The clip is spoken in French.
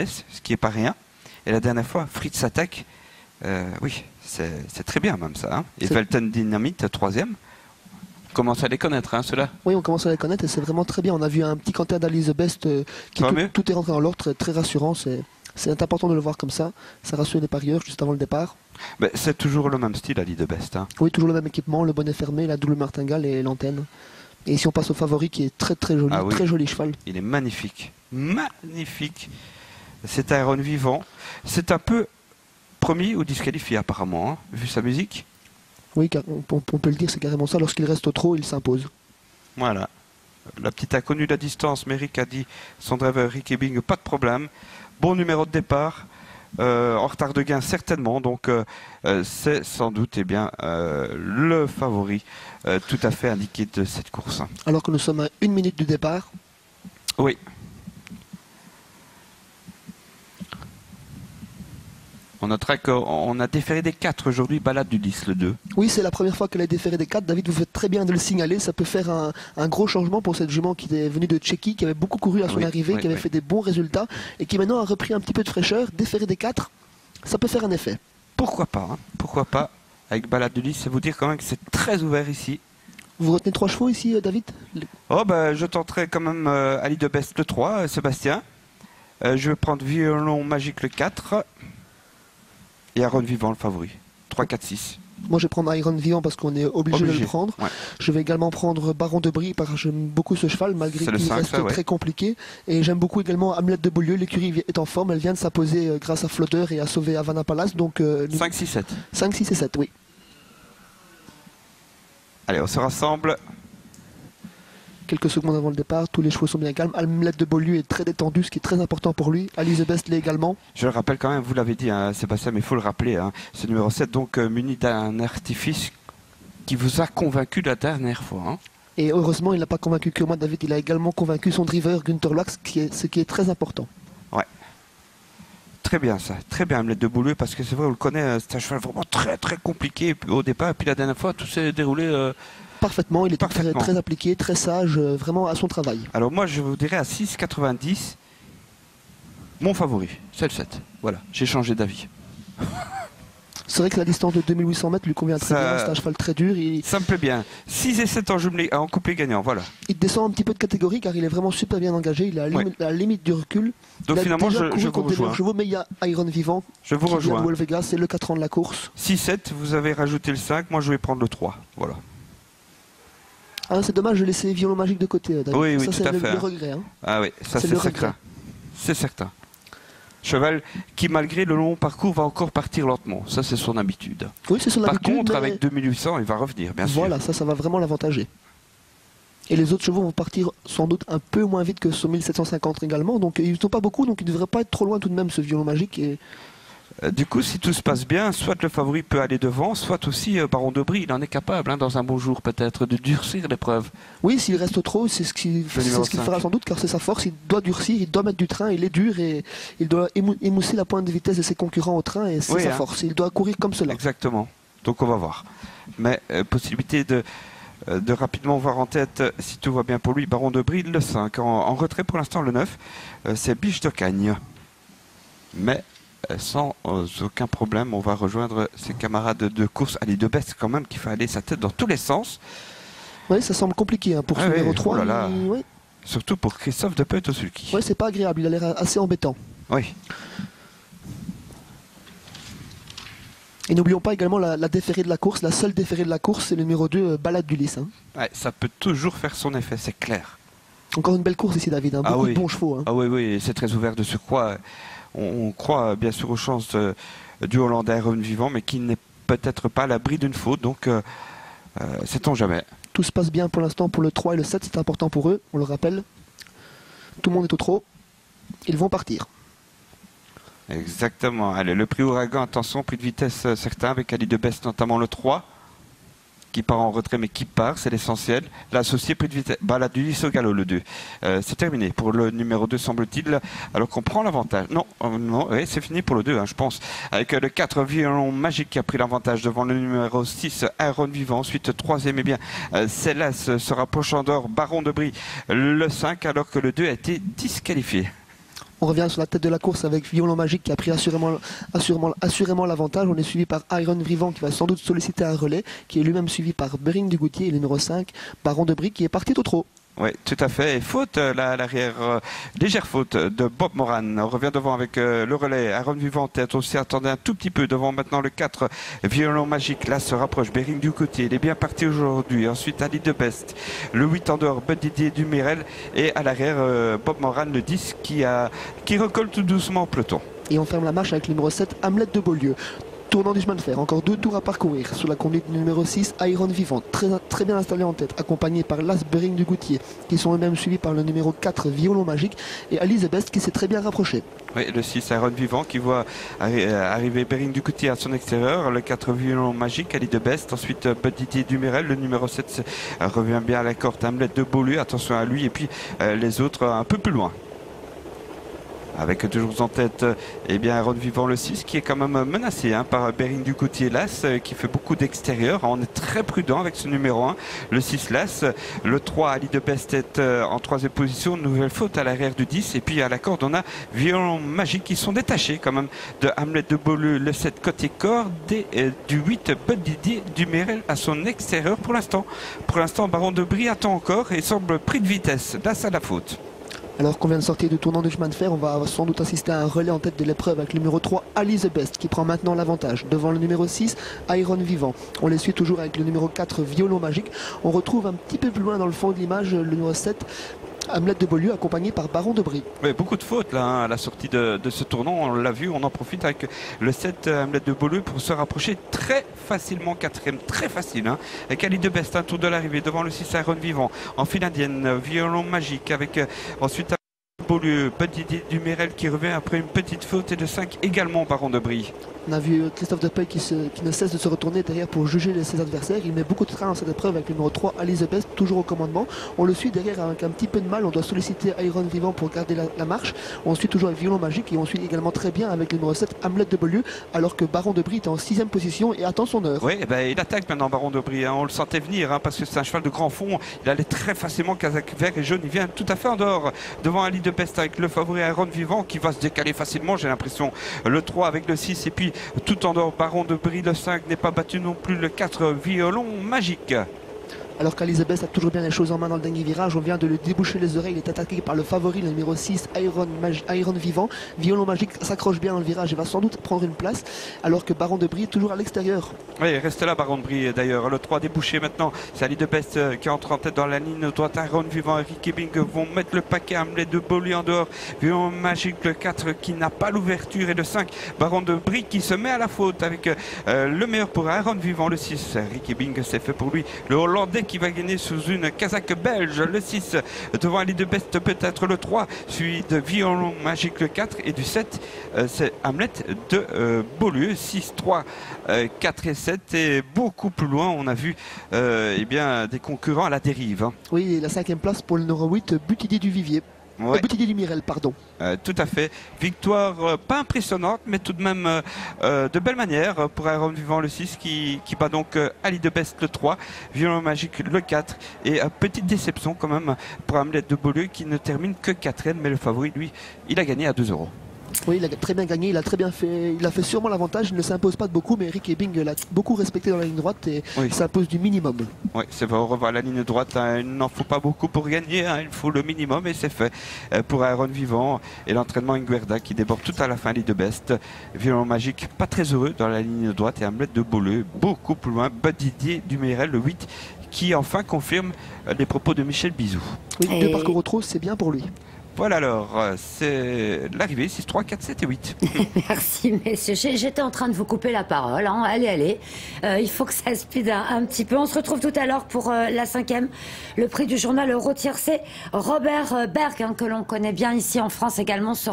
ce qui est pas rien. Et la dernière fois, Fritz Attack, oui, c'est très bien même ça. Hein. Et Velten Dynamite, troisième. On commence à les connaître, hein, ceux-là. Oui, on commence à les connaître et c'est vraiment très bien. On a vu un petit canter d'Alice the Best qui tout est rentré dans l'ordre, très, très rassurant. C'est important de le voir comme ça. Ça rassure les parieurs juste avant le départ. C'est toujours le même style, Ali the Best. Hein. Oui, toujours le même équipement, le bonnet fermé, la double martingale et l'antenne. Et ici on passe au favori qui est très très joli, très joli cheval. Il est magnifique, magnifique. C'est un Iron vivant. C'est un peu promis ou disqualifié apparemment, hein, vu sa musique. Oui, on peut le dire, c'est carrément ça. Lorsqu'il reste au trot, il s'impose. Voilà. La petite inconnue de la distance, mais Rick a dit, son driver Ricky Bing, pas de problème. Bon numéro de départ. En retard de gain certainement, donc c'est sans doute le favori tout à fait indiqué de cette course. Alors que nous sommes à 1 minute du départ. Oui. On notera qu'on a déféré des 4 aujourd'hui, balade du 10, le 2. Oui, c'est la première fois qu'elle a déféré des 4. David, vous faites très bien de le signaler. Ça peut faire un gros changement pour cette jument qui est venue de Tchéquie, qui avait beaucoup couru à son arrivée, qui avait fait des bons résultats et qui maintenant a repris un petit peu de fraîcheur. Déférer des 4, ça peut faire un effet. Pourquoi pas, hein. Pourquoi pas, avec balade du 10, c'est vous dire quand même que c'est très ouvert ici. Vous retenez 3 chevaux ici, David? Je tenterai quand même Ali de Best le 3, Sébastien. Je vais prendre Violon Magique le 4. Et Iron Vivant le favori. 3, 4, 6. Moi je vais prendre Iron Vivant parce qu'on est obligé de le prendre. Ouais. Je vais également prendre Baron de Brie parce que j'aime beaucoup ce cheval malgré qu'il reste très compliqué. Et j'aime beaucoup également Hamlet de Beaulieu. L'écurie est en forme. Elle vient de s'imposer grâce à Flotter et à sauver Havana Palace. Donc, 5, 6, 7. 5, 6 et 7, oui. Allez, on se rassemble. Quelques secondes avant le départ, tous les chevaux sont bien calmes. Hamlet de Beaulieu est très détendu, ce qui est très important pour lui. Alice the Best l'est également. Je le rappelle quand même, vous l'avez dit, hein, Sébastien, mais il faut le rappeler. Hein, ce numéro 7, donc muni d'un artifice qui vous a convaincu la dernière fois. Hein. Et heureusement, il n'a pas convaincu que moi, David. Il a également convaincu son driver, Günther Lux, ce qui est très important. Ouais. Très bien ça, très bien Hamlet de Beaulieu, parce que c'est vrai, on le connaît, c'est un cheval vraiment très très compliqué au départ. Et puis la dernière fois, tout s'est déroulé... Parfaitement, il était très appliqué, très sage, vraiment à son travail. Alors moi je vous dirais à 6,90, mon favori, c'est le 7. Voilà, j'ai changé d'avis. C'est vrai que la distance de 2800 mètres lui convient très bien, c'est un cheval très dur. Ça me plaît bien. 6 et 7 en couplet gagnant, voilà. Il descend un petit peu de catégorie car il est vraiment super bien engagé, il est à la limite du recul. Donc finalement je vous rejoins. Chevaux, mais il y a Iron Vivant je vous rejoins. Qui vient de Vegas, c'est le 4 ans de la course. 6-7, vous avez rajouté le 5, moi je vais prendre le 3, voilà. Ah, c'est dommage de laisser Violon Magique de côté, David. Oui, ça, tout à fait. Le regret. Hein. Ah oui, ça c'est certain. C'est certain. Cheval qui, malgré le long parcours, va encore partir lentement. Ça, c'est son habitude. Oui, c'est son habitude. Par contre, avec 2800, il va revenir, bien sûr. Voilà, ça va vraiment l'avantager. Et les autres chevaux vont partir sans doute un peu moins vite que ce 1750 également. Donc, ils ne sont pas beaucoup, donc il ne devrait pas être trop loin tout de même, ce Violon Magique. Et... Du coup, si tout se passe bien, soit le favori peut aller devant, soit aussi Baron de Brie, il en est capable, hein, dans un bon jour peut-être, de durcir l'épreuve. Oui, s'il reste trop, c'est ce qu'il fera sans doute, car c'est sa force, il doit durcir, il doit mettre du train, il est dur et il doit émousser la pointe de vitesse de ses concurrents au train, et c'est sa force, il doit courir comme cela. Exactement, donc on va voir. Mais possibilité de rapidement voir en tête, si tout va bien pour lui, Baron de Brie, le 5. En retrait pour l'instant, le 9, c'est Biche de Cagne. Mais... sans aucun problème, on va rejoindre ses camarades de course. Ali de Best quand même, qui fait aller sa tête dans tous les sens. Oui, ça semble compliqué hein, pour ce numéro 3. Oh là là. Oui. Surtout pour Christophe de Peut-Sulky. Oui, c'est pas agréable, il a l'air assez embêtant. Oui. Et n'oublions pas également la déférée de la course, la seule déférée de la course, c'est le numéro 2, Balade d'Ulysse. Hein. Ouais, ça peut toujours faire son effet, c'est clair. Encore une belle course ici, David, hein, beaucoup de bons chevaux. Hein. Ah oui, c'est très ouvert de surcroît. On croit bien sûr aux chances du Hollandais Iron Vivant, mais qui n'est peut-être pas à l'abri d'une faute, donc sait-on jamais. Tout se passe bien pour l'instant pour le 3 et le 7, c'est important pour eux, on le rappelle. Tout le monde est au trot, ils vont partir. Exactement, allez, le prix Ouragan, attention, prix de vitesse certain, avec Ali de Best notamment le 3. Qui part en retrait mais qui part, c'est l'essentiel. L'associé prix de vitesse, Balade du 10 au galop le 2. C'est terminé pour le numéro 2 semble-t-il, alors qu'on prend l'avantage. Non, oui, c'est fini pour le 2, hein, je pense. Avec le 4 Violon Magique qui a pris l'avantage devant le numéro 6 Iron Vivant. Ensuite, 3e, eh bien, Céleste se rapprochant d'or, Baron de Brie, le 5, alors que le 2 a été disqualifié. On revient sur la tête de la course avec Violon Magique qui a pris assurément l'avantage. On est suivi par Iron Vivant qui va sans doute solliciter un relais, qui est lui-même suivi par Bering du Goutier et le numéro 5, Baron de Brie, qui est parti au trot. Oui, tout à fait. Et faute, là, à l'arrière, légère faute de Bob Moran. On revient devant avec le relais. Aaron Vivant tête aussi, attendait un tout petit peu devant maintenant le 4, Violon Magique. Là, se rapproche Bering du côté. Il est bien parti aujourd'hui. Ensuite, Ali de Best. Le 8 en dehors, Bud Didier du Mirel. Et à l'arrière, Bob Moran, le 10, qui recolle tout doucement au peloton. Et on ferme la marche avec le numéro 7, Hamlet de Beaulieu. Tournant du chemin de fer, encore 2 tours à parcourir sous la conduite du numéro 6, Iron Vivant, très bien installé en tête, accompagné par Las Bering du Goutier, qui sont eux-mêmes suivis par le numéro 4, Violon Magique, et Alice Best qui s'est très bien rapproché. Oui, le 6, Iron Vivant, qui voit arriver Bering du Goutier à son extérieur, le 4, Violon Magique, Ali de Best, ensuite Bud Didier du Mirel, le numéro 7 revient bien à la corde, Hamlet de Beaulieu, attention à lui, et puis les autres un peu plus loin. Avec toujours en tête Aaron Vivant le 6 qui est quand même menacé par Bering du Goutier Las qui fait beaucoup d'extérieur. On est très prudent avec ce numéro 1, le 6 Las. Le 3 Ali de Best est en 3e position, nouvelle faute à l'arrière du 10. Et puis à la corde on a Violon Magique qui sont détachés quand même de Hamlet de Beaulieu, le 7 côté corde et du 8 Bud Didier du Mirel à son extérieur pour l'instant. Pour l'instant Baron de Brie attend encore et semble pris de vitesse. Là c'est la faute. Alors qu'on vient de sortir du tournant du chemin de fer, on va sans doute assister à un relais en tête de l'épreuve avec le numéro 3, Alice Best, qui prend maintenant l'avantage. Devant le numéro 6, Iron Vivant. On les suit toujours avec le numéro 4, Violon Magique. On retrouve un petit peu plus loin dans le fond de l'image le numéro 7, Hamlet de Beaulieu, accompagné par Baron de Brie. Oui, beaucoup de fautes là, à la sortie de ce tournant. On l'a vu, on en profite avec le 7 Hamlet de Beaulieu pour se rapprocher très facilement 4e, très facile. Avec Ali de Best, un tour de l'arrivée devant le 6 Iron Vivant. En file indienne, Violon Magique avec ensuite Beaulieu, Bud Didier du Mirel qui revient après une petite faute et de 5 également Baron de Brie. On a vu Christophe Depey qui ne cesse de se retourner derrière pour juger ses adversaires. Il met beaucoup de train dans cette épreuve avec le numéro 3, Alice Best, toujours au commandement. On le suit derrière avec un petit peu de mal. On doit solliciter Iron Vivant pour garder la marche. On suit toujours avec Violon Magique et on suit également très bien avec le numéro 7, Hamlet de Beaulieu, alors que Baron de Brie est en 6e position et attend son heure. Oui, il attaque maintenant Baron de Brie. On le sentait venir parce que c'est un cheval de grand fond. Il allait très facilement, casaque vert et jaune. Il vient tout à fait en dehors devant Ali de Best avec le favori Iron Vivant qui va se décaler facilement, j'ai l'impression. Le 3 avec le 6 et puis tout en dehors Baron de Brie, le 5 n'est pas battu non plus, le 4 Violon Magique. Alors qu'Alice Best a toujours bien les choses en main dans le dernier virage, on vient de le déboucher les oreilles, il est attaqué par le favori, le numéro 6, Iron Vivant. Violon Magique s'accroche bien dans le virage et va sans doute prendre une place, alors que Baron de Brie est toujours à l'extérieur. Oui, reste là Baron de Brie d'ailleurs. Le 3 débouché maintenant, c'est Ali de Best qui entre en tête dans la ligne droite. Iron Vivant et Ricky Bing vont mettre le paquet. Hamlet de Beaulieu en dehors. Violon Magique, le 4 qui n'a pas l'ouverture et le 5, Baron de Brie qui se met à la faute avec le meilleur pour Iron Vivant, le 6. Ricky Bing, c'est fait pour lui. Le Hollandais qui va gagner sous une casaque belge, le 6 devant Ali de Best, peut-être le 3 suivi de Violon Magique, le 4 et du 7 c'est Hamlet de Beaulieu. 6, 3, 4 et 7 et beaucoup plus loin on a vu des concurrents à la dérive. Oui, la 5e place pour le numéro 8, Butidier du Vivier. Ouais. Butidier du Mirel, pardon. Tout à fait. Victoire pas impressionnante, mais tout de même de belle manière pour Iron Vivant le 6 qui bat donc Ali de Best le 3, Violon Magique le 4 et petite déception quand même pour Hamlet de Beaulieu qui ne termine que 4e, mais le favori lui, il a gagné à 2 €. Oui, il a très bien gagné, il a très bien fait, il a fait sûrement l'avantage, il ne s'impose pas de beaucoup, mais Eric Ebing l'a beaucoup respecté dans la ligne droite et s'impose du minimum. Oui, c'est vrai, on revoit la ligne droite, il n'en faut pas beaucoup pour gagner, il faut le minimum et c'est fait pour Iron Vivant et l'entraînement Inguerda qui déborde tout à la fin, Ali de Best. Violon Magique, pas très heureux dans la ligne droite et Hamlet de Beaulieu, beaucoup plus loin, Bud Didier du Mirel, le 8, qui enfin confirme les propos de Michel Bizou. Oui, 2 parcours au trot, c'est bien pour lui. Voilà alors, c'est l'arrivée, 6, 3, 4, 7 et 8. Merci messieurs, j'étais en train de vous couper la parole, allez, il faut que ça speed un petit peu. On se retrouve tout à l'heure pour la 5e, le prix du journal Euro Tiercé, Robert Berg, que l'on connaît bien ici en France également sur